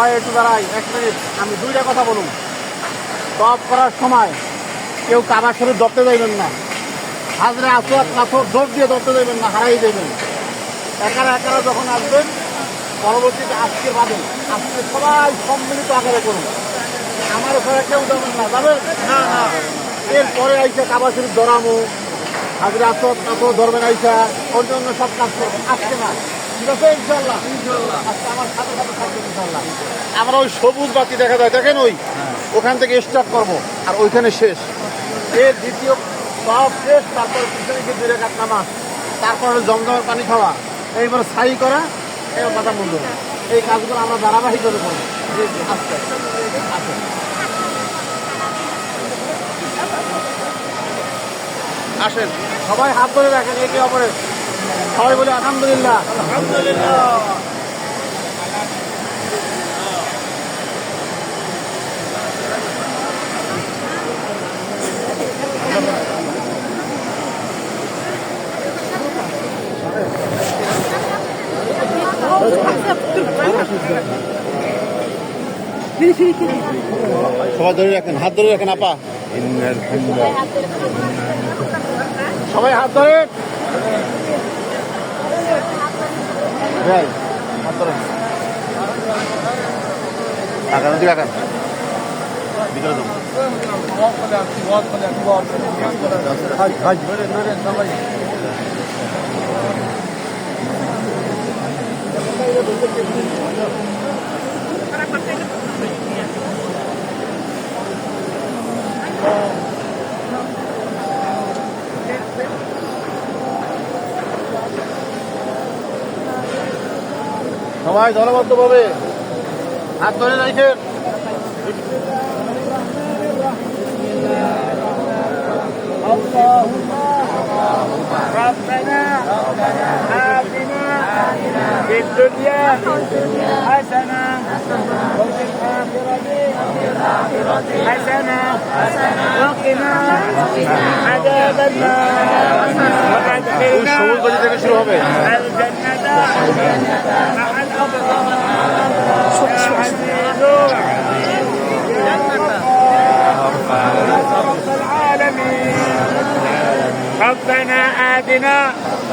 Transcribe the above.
সবাই একটু দাঁড়াই, 1 মিনিট। আমি 2টা কথা বলুন। তওয়াফ করার সময় কেউ কাবা শরীফ ধরতে যাইবেন না, হাজরে আসওয়াদ পাথর জোর দিয়ে ধরতে যাইবেন না, হারাই দেবেন। একারা একারা যখন আসবেন, পরবর্তীতে আজকে পাবেন, আজকে সবাই সম্মিলিত আকারে করুন। আমার ঘরে কেউ যাবেন না, যাবেন না না। এরপরে আইসা কাবা শরীফ ধরামো, হাজরে আসওয়াদ পাথর ধরবেন, আইসা অন্য সব কাজ করবেন, আজকে না। ঠিক আছে ইনশাল্লাহ? আজকে আমার সাথে সাথে থাকবেন ইনশাল্লাহ। আমরা ওই সবুজ বাতি দেখা যায়, দেখেন ওই ওখান থেকে স্টার্ট করবো আর ওইখানে শেষ। এর দ্বিতীয় সব শেষ, তারপর পিছনে গিয়ে 2 রাকাত নামাজ, তারপরে জমজমের পানি খাওয়া, এইবার ছাই করা, এবার মাথা মুন্ড। এই কাজগুলো আমরা ধারাবাহিকভাবে করবো। আস্তে আস্তে আসেন, সবাই হাত ধরে রাখেন একে অপরের। সবাই বলে আলহামদুলিল্লাহ, আলহামদুলিল্লাহ। সবাই ধরে রাখেন, হাত ধরে রাখেন আপা, সবাই হাত ধরে হাত ধরেন। আগান দিকে আগান, ভিতরে যাবো। সবাই দলবদ্ধভাবে হাত ধরে রাখেন। ربنا آتنا في الدنيا حسنة وفي الآخرة حسنة وقنا عذاب النار وأدخلنا الجنة مع الأبرار يا عزيز يا رب العالمين ربنا آتنا